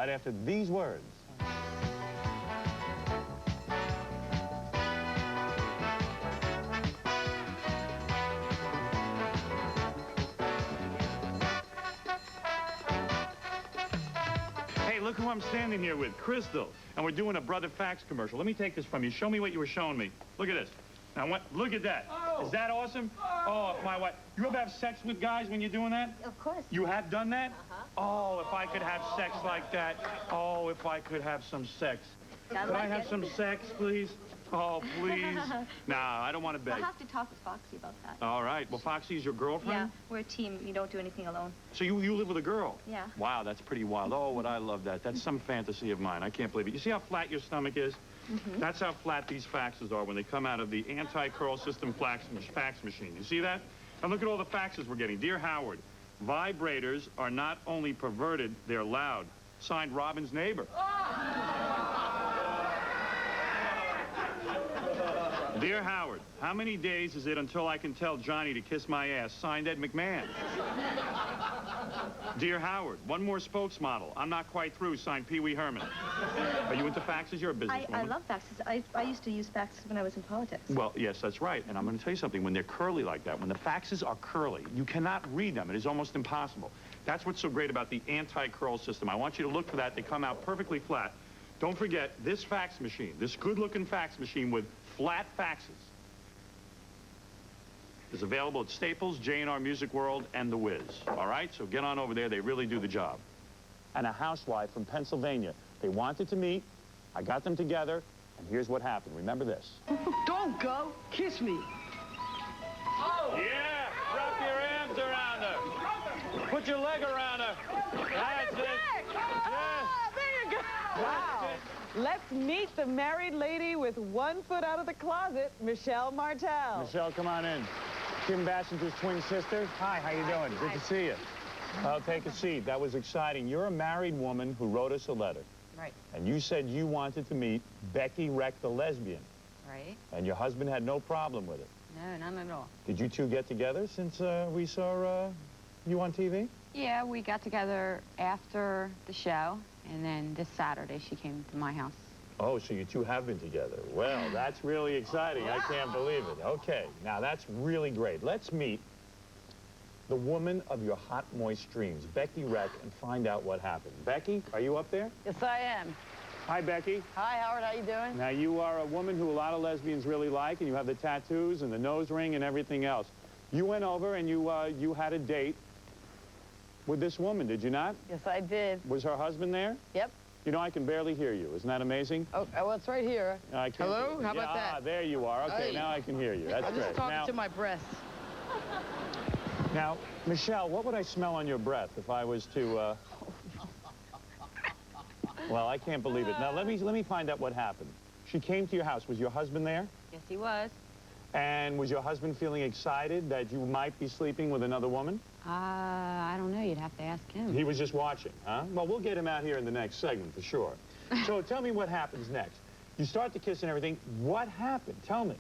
right after these words. Hey, look who I'm standing here with, Crystal. And we're doing a Brother Fax commercial. Let me take this from you. Show me what you were showing me. Look at this. Now, look at that. Oh. Is that awesome? Oh, my wife. You ever have sex with guys when you're doing that? Of course. You have done that? Uh-huh. Oh, if I could have sex like that. Oh, if I could have some sex. Could I have some sex, please? Oh, please. Nah, I don't want to beg. I'll have to talk with Foxy about that. All right. Well, Foxy's your girlfriend? Yeah, we're a team. You don't do anything alone. So you live with a girl? Yeah. Wow, that's pretty wild. Oh, would I love that. That's some fantasy of mine. I can't believe it. You see how flat your stomach is? Mm-hmm. That's how flat these faxes are when they come out of the anti-curl system fax machine. You see that? And look at all the faxes we're getting. Dear Howard, vibrators are not only perverted, they're loud. Signed, Robin's neighbor. Dear Howard, how many days is it until I can tell Johnny to kiss my ass? Signed, Ed McMahon. Dear Howard, one more spokesmodel. I'm not quite through. Signed, Pee Wee Herman. Are you into faxes? You're a businesswoman. I love faxes. I used to use faxes when I was in politics. Well, yes, that's right. And I'm going to tell you something. When they're curly like that, when the faxes are curly, you cannot read them. It is almost impossible. That's what's so great about the anti-curl system. I want you to look for that. They come out perfectly flat. Don't forget, this fax machine, this good-looking fax machine with flat faxes, is available at Staples, J&R Music World, and The Wiz. All right? So get on over there. They really do the job. And a housewife from Pennsylvania. They wanted to meet. I got them together, and here's what happened. Remember this. Don't go. Kiss me. Oh. Yeah! Wrap your arms around her. Put your leg around her. That's it. Yes. There you go. Wow. Let's meet the married lady with one foot out of the closet, Michelle Martell. Michelle, come on in. Kim Bassinger's twin sister. Hi, how you doing? Good to see you. Well, take a seat. That was exciting. You're a married woman who wrote us a letter. Right. And you said you wanted to meet Becky Reck, the lesbian. Right. And your husband had no problem with it. No, none at all. Did you two get together since we saw you on TV? Yeah, we got together after the show, and then this Saturday she came to my house. Oh, so you two have been together. Well, that's really exciting. I can't believe it. Okay, now that's really great. Let's meet the woman of your hot, moist dreams, Becky Reck, and find out what happened. Becky, are you up there? Yes, I am. Hi, Becky. Hi, Howard. How you doing? Now, you are a woman who a lot of lesbians really like, and you have the tattoos and the nose ring and everything else. You went over and you had a date with this woman, did you not? Yes, I did. Was her husband there? Yep. You know, I can barely hear you. Isn't that amazing? Oh, well, it's right here. I can't. Hello? How about that? Ah, there you are. Okay, Hey. now I can hear you. That's I'm great. just talking Now, to my breasts. now, Michelle, what would I smell on your breath if I was to, Well, I can't believe it. Now, let me find out what happened. She came to your house. Was your husband there? Yes, he was. And was your husband feeling excited that you might be sleeping with another woman? I don't know. You'd have to ask him. He was just watching, huh? Well, we'll get him out here in the next segment for sure. So tell me what happens next. You start to kiss and everything. What happened? Tell me.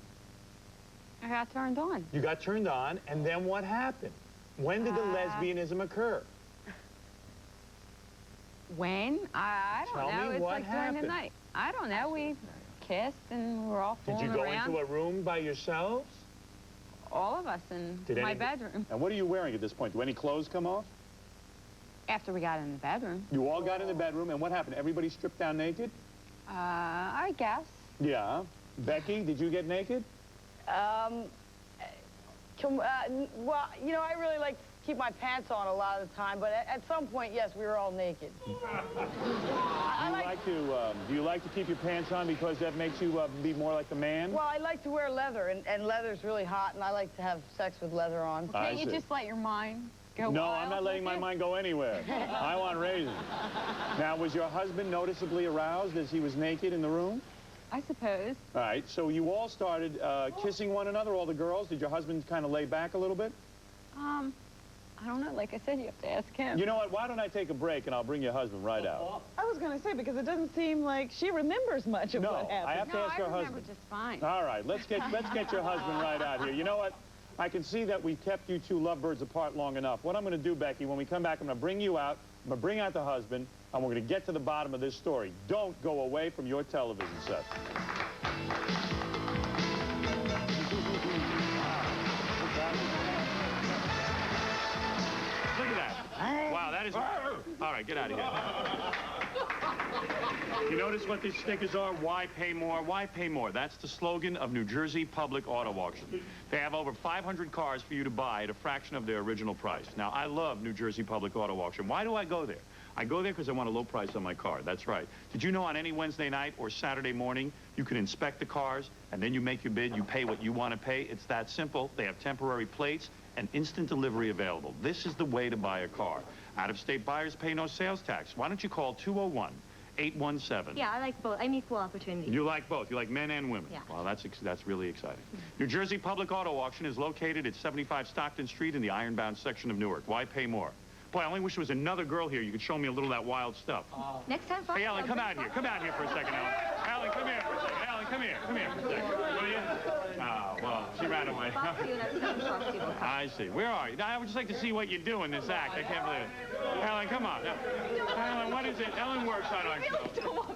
I got turned on. You got turned on, and then what happened? When did the lesbianism occur? When? I don't Tell know. me It's what like during happened. the night. I don't know. We kissed and we were all Did fooling you go around. into a room by yourselves? All of us in my bedroom. And what are you wearing at this point? Do any clothes come off? After we got in the bedroom. You all got in the bedroom, and what happened? Everybody stripped down naked? I guess. Yeah. Becky, did you get naked? Well, you know, I really like to keep my pants on a lot of the time, but at some point, yes, we were all naked. Do you like to keep your pants on because that makes you be more like a man? Well, I like to wear leather, and leather's really hot, and I like to have sex with leather on. Can't you just let your mind go No, wild I'm not letting with my it? mind go anywhere. I want raisins. Now, was your husband noticeably aroused as he was naked in the room? I suppose. All right, so you all started kissing one another, all the girls. Did your husband kind of lay back a little bit? I don't know. Like I said, you have to ask him. You know what? Why don't I take a break and I'll bring your husband right out. I was going to say, because it doesn't seem like she remembers much of what happened. I have to ask her remember husband. just fine. All right, let's get your husband right out here. You know what? I can see that we've kept you two lovebirds apart long enough. What I'm going to do, Becky, when we come back, I'm going to bring you out. I'm going to bring out the husband, and we're going to get to the bottom of this story. Don't go away from your television set. Look at that. Wow, that is... All right, get out of here. You notice what these stickers are? Why pay more? Why pay more? That's the slogan of New Jersey Public Auto Auction. They have over 500 cars for you to buy at a fraction of their original price. Now, I love New Jersey Public Auto Auction. Why do I go there? I go there because I want a low price on my car. That's right. Did you know on any Wednesday night or Saturday morning, you can inspect the cars, and then you make your bid, you pay what you want to pay? It's that simple. They have temporary plates and instant delivery available. This is the way to buy a car. Out-of-state buyers pay no sales tax. Why don't you call 201-817? Yeah, I like both. I'm equal opportunity. You like both. You like men and women. Yeah. Well, that's really exciting. New Jersey Public Auto Auction is located at 75 Stockton Street in the Ironbound section of Newark. Why pay more? Boy, I only wish there was another girl here. You could show me a little of that wild stuff. Next time, fine. Hey, Ellen, come out here. Come out here for a second, Ellen. Ellen, come here for a second. Ellen, come here. Come here for a second. Will you? Oh, well, she ran away. I see. Where are you? I would just like to see what you do in this act. I can't believe it. Ellen, come on. Now, Ellen, what is it? Ellen works on our show.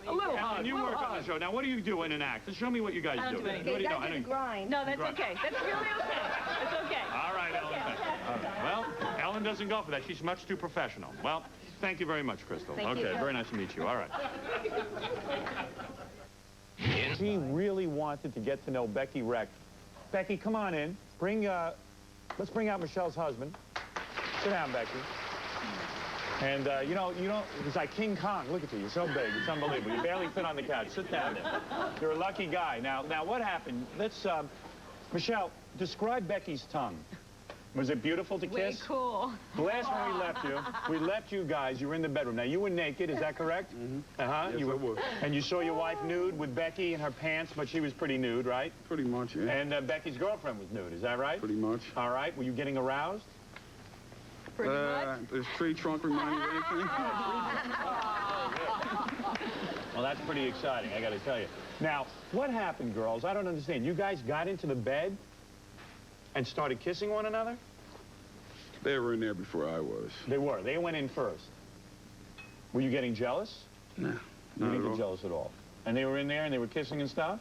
A little Ellen, hard. you work on the show. Now, what do you do in an act? Just show me what you guys do. What do you do? I don't- grind. No, that's okay. That's really okay. That's okay. All right, Ellen. All right. Well, Ellen doesn't go for that. She's much too professional. Well, thank you very much, Crystal. Thank okay, you. very nice to meet you. All right. She really wanted to get to know Becky Reck. Becky, come on in. Let's bring out Michelle's husband. Sit down, Becky. And, you know, it's like King Kong. Look at you. You're so big. It's unbelievable. You barely fit on the couch. Sit down there. You're a lucky guy. Now what happened? Let's, Michelle, describe Becky's tongue. Was it beautiful to kiss? Way cool. The last time we left you guys, you were in the bedroom. Now, you were naked, is that correct? Mm-hmm. Uh-huh. Yes, you I was. And you saw your wife nude with Becky in her pants, but she was pretty nude, right? Pretty much, yeah. And Becky's girlfriend was nude, is that right? Pretty much. All right. Were you getting aroused? Pretty much. Does tree trunk remind you of anything? Well, that's pretty exciting, I got to tell you. Now, what happened, girls? I don't understand. You guys got into the bed and started kissing one another? They were in there before I was. They were. They went in first. Were you getting jealous? No, You not didn't at get all. jealous at all. And they were in there and they were kissing and stuff?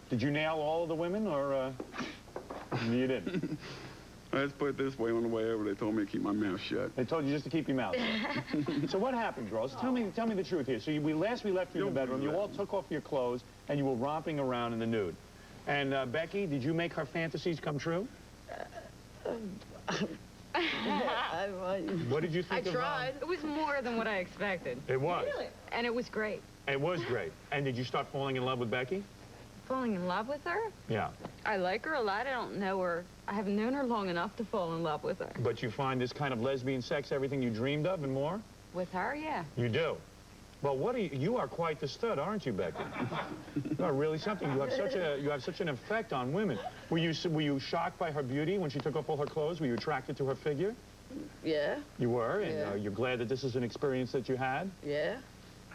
Did you nail all of the women or you didn't? Let's put it this way, on the way over, they told me to keep my mouth shut. They told you just to keep your mouth shut. So what happened, girls? Tell me the truth here. So we left you in the bedroom. You all took off your clothes and you were romping around in the nude. And Becky, did you make her fantasies come true? What did you think of? It was more than what I expected. It was. And it was great. It was great. And did you start falling in love with Becky? Falling in love with her? Yeah. I like her a lot. I don't know her. I haven't known her long enough to fall in love with her. But you find this kind of lesbian sex everything you dreamed of and more? With her, yeah. You do. Well, you are quite the stud, aren't you, Becky? You are really something. You have such an effect on women. Were you shocked by her beauty when she took off all her clothes? Were you attracted to her figure? Yeah. You were, and Yeah. you're glad that this is an experience that you had? Yeah.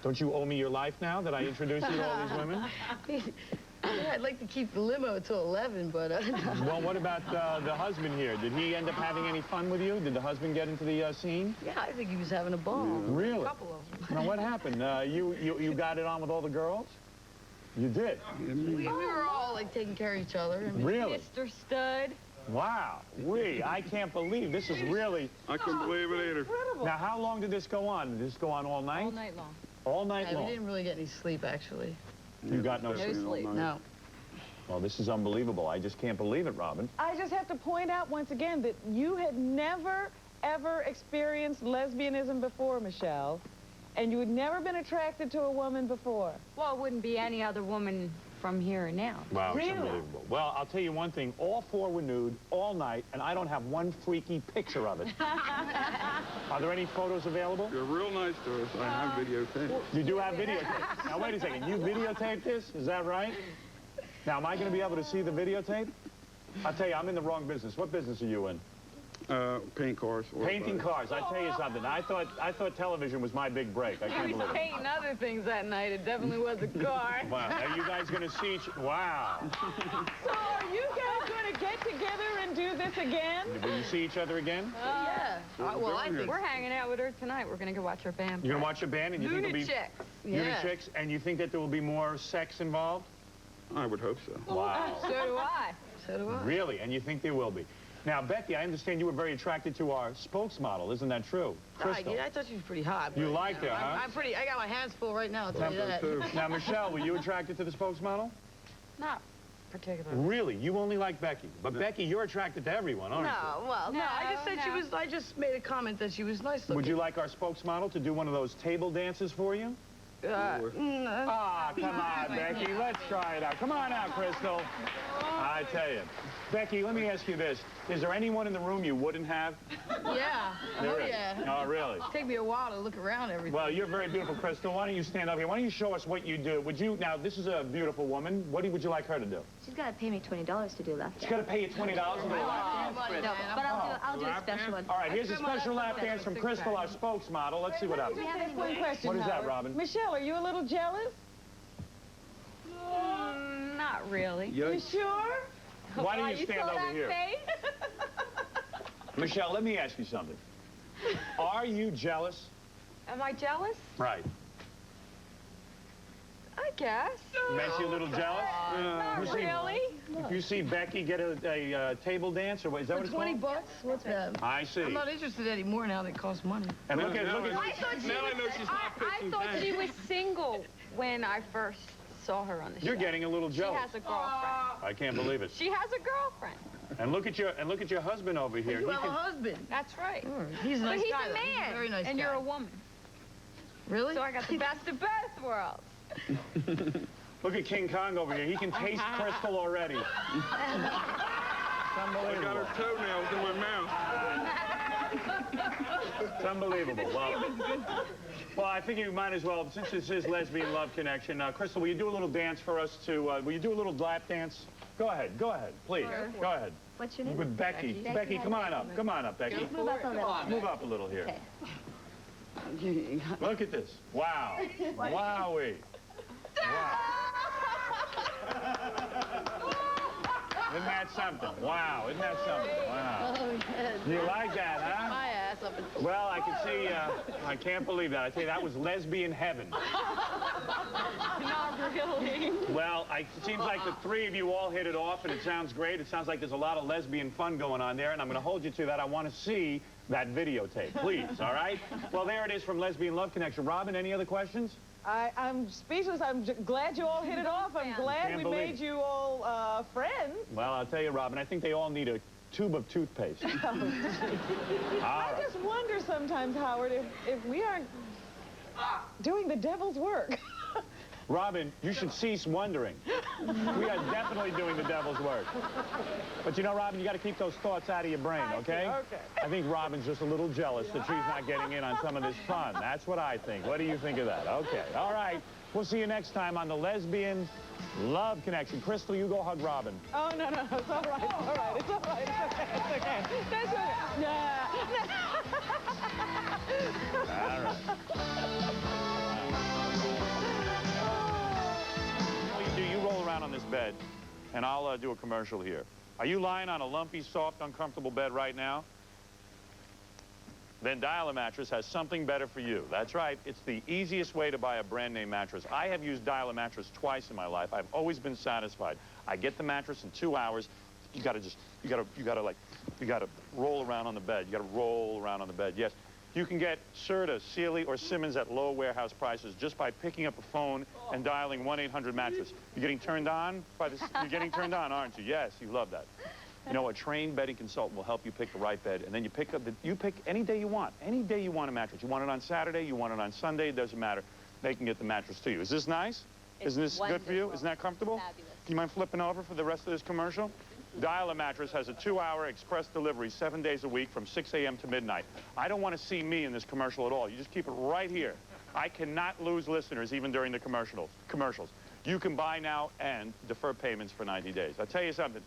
Don't you owe me your life now that I introduced you to all these women? Yeah, I'd like to keep the limo till 11, but... Well, what about the husband here? Did he end up having any fun with you? Did the husband get into the scene? Yeah, I think he was having a ball. Really? A couple of them. Now, what happened? You got it on with all the girls? You did? We were all, like, taking care of each other. I mean, Really? Mr. Stud. Wow. I can't believe this is really... I couldn't believe it either. Now, how long did this go on? Did this go on all night? All night long. All night yeah, we long? didn't really get any sleep, actually. You got no Definitely sleep? all Sleep, night. no. Well, this is unbelievable. I just can't believe it, Robin. I just have to point out once again that you had never, ever experienced lesbianism before, Michelle. And you had never been attracted to a woman before. Well, it wouldn't be any other woman from here and now. Wow, Really? it's unbelievable. Well, I'll tell you one thing. All four were nude all night, and I don't have one freaky picture of it. Are there any photos available? You're real nice to us. I have videotape. You do have videotape. Now, wait a second. You videotaped this? Is that right? Now, am I going to be able to see the videotape? I'll tell you, I'm in the wrong business. What business are you in? Paint cars. or, Painting cars. I tell you something. I thought television was my big break. I can't He was believe it. painting other things that night. It definitely was a car. Wow. Are you guys going to see each... Wow. So are you guys going to get together and do this again? Will you see each other again? Yeah. Well, I think We're hanging out with her tonight. We're going to go watch her band. You're going to watch a band and you think there'll be... Lunatics. Lunatics, and you think that there will be more sex involved? I would hope so. Wow. So do I. So do I. Really? And you think there will be? Now, Becky, I understand you were very attracted to our spokesmodel. Isn't that true? Crystal. Yeah, I thought she was pretty hot. You but, liked her, huh? I'm pretty. I got my hands full right now. I'll tell you that. Too. Now, Michelle, were you attracted to the spokesmodel? Not particularly. Really? You only like Becky. But Becky, you're attracted to everyone, aren't No, well, no. I just said she was. I just made a comment that she was nice you? looking. Would you like our spokesmodel to do one of those table dances for you? Ah, come on, Becky. Let's try it out. Come on out, Crystal. I tell you. Becky, let me ask you this. Is there anyone in the room you wouldn't have? Yeah. There Oh is. yeah. Oh, really? Take me a while to look around everything. Well, you're very beautiful, Crystal. Why don't you stand up here? Why don't you show us what you do? Would you, now, this is a beautiful woman. What would you like her to do? She's got to pay me $20 to do left. She's got to pay you $20 to do a lap dance? No, but I'll do a special one. All right, here's a special lap dance from Crystal, our spokesmodel. Let's see what happens. Do we have any One question, What is that, Howard. Robin? Michelle, are you a little jealous? Not really. You Yikes. sure? Why don't you stand saw over that here? face? Michelle, let me ask you something. Are you jealous? Am I jealous? Right. I guess. Makes you a little jealous? Not You see- really. If you see Becky get a table dance, or what, is that what For it's 20 called? bucks? What's that? I see. I'm not interested anymore now that it costs money. And look at, Now look I at, thought she Now I was, know she's not I fixing thought she things. was single when I first saw her on the show. you're getting a little She jealous. has a girlfriend. I can't believe it. She has a girlfriend. And look at your husband over here. You He have a can- husband. That's right. He's a But nice he's guy. a though. He's man, a very nice and guy. you're a woman. Really? So I got the best of both worlds. Look at King Kong over here. He can taste Crystal already. It's I got unbelievable. her toenails in my mouth. It's unbelievable. Well, I think you might as well, since this is Lesbian Love Connection. Crystal, will you do a little dance for us to, will you do a little lap dance? Go ahead, please. Go ahead. What's your name? With Becky. Becky, come on up. Come on up, Becky. Move up a little. Move up a little here. Okay. Look at this. Wow. Wowee. Wow. Isn't that something? Wow. Isn't that something? Wow. Oh, yes. You like that, huh? My ass up in... Well, I can see, I can't believe that. I tell you, that was lesbian heaven. Not really. Well, it seems like the three of you all hit it off, and it sounds great. It sounds like there's a lot of lesbian fun going on there, and I'm going to hold you to that. I want to see that videotape, please, all right? Well, there it is from Lesbian Love Connection. Robin, any other questions? I'm speechless. I'm glad you all hit it off. I'm glad Can't we believe made it. you all friends. Well, I'll tell you, Robin, I think they all need a tube of toothpaste. All I right. just wonder sometimes, Howard, if we aren't doing the devil's work. Robin, you should cease wondering. We are definitely doing the devil's work. But you know, Robin, you got to keep those thoughts out of your brain, okay? Okay. I think Robin's just a little jealous that she's not getting in on some of this fun. That's what I think. What do you think of that? Okay. All right. We'll see you next time on the Lesbian Love Connection. Crystal, you go hug Robin. Oh, no, it's all right. It's all right. It's all right. It's okay. That's okay. Yeah. All right. You roll around on this bed, and I'll do a commercial here. Are you lying on a lumpy, soft, uncomfortable bed right now? Then Dial-A-Mattress has something better for you. That's right. It's the easiest way to buy a brand name mattress. I have used Dial-A-Mattress twice in my life. I've always been satisfied. I get the mattress in 2 hours. You gotta roll around on the bed. You gotta roll around on the bed. Yes. You can get Serta, Sealy, or Simmons at low warehouse prices just by picking up a phone and dialing 1-800-MATTRESS. You're getting turned on by this? You're getting turned on, aren't you? Yes, you love that. You know, a trained bedding consultant will help you pick the right bed, and then you pick any day you want. Any day you want a mattress. You want it on Saturday, you want it on Sunday, it doesn't matter. They can get the mattress to you. Is this nice? Isn't this good for you? Isn't that comfortable? Fabulous. Do you mind flipping over for the rest of this commercial? Dial-A-Mattress has a 2-hour express delivery 7 days a week from 6 a.m. to midnight. I don't want to see me in this commercial at all. You just keep it right here. I cannot lose listeners even during the commercials. You can buy now and defer payments for 90 days. I'll tell you something.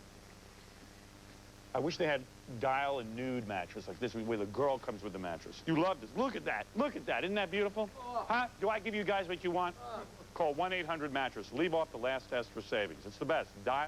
I wish they had dial and nude mattress like this, where the girl comes with the mattress. You love this. Look at that. Look at that. Isn't that beautiful? Huh? Do I give you guys what you want? Call 1-800-MATTRESS. Leave off the last test for savings. It's the best. Dial.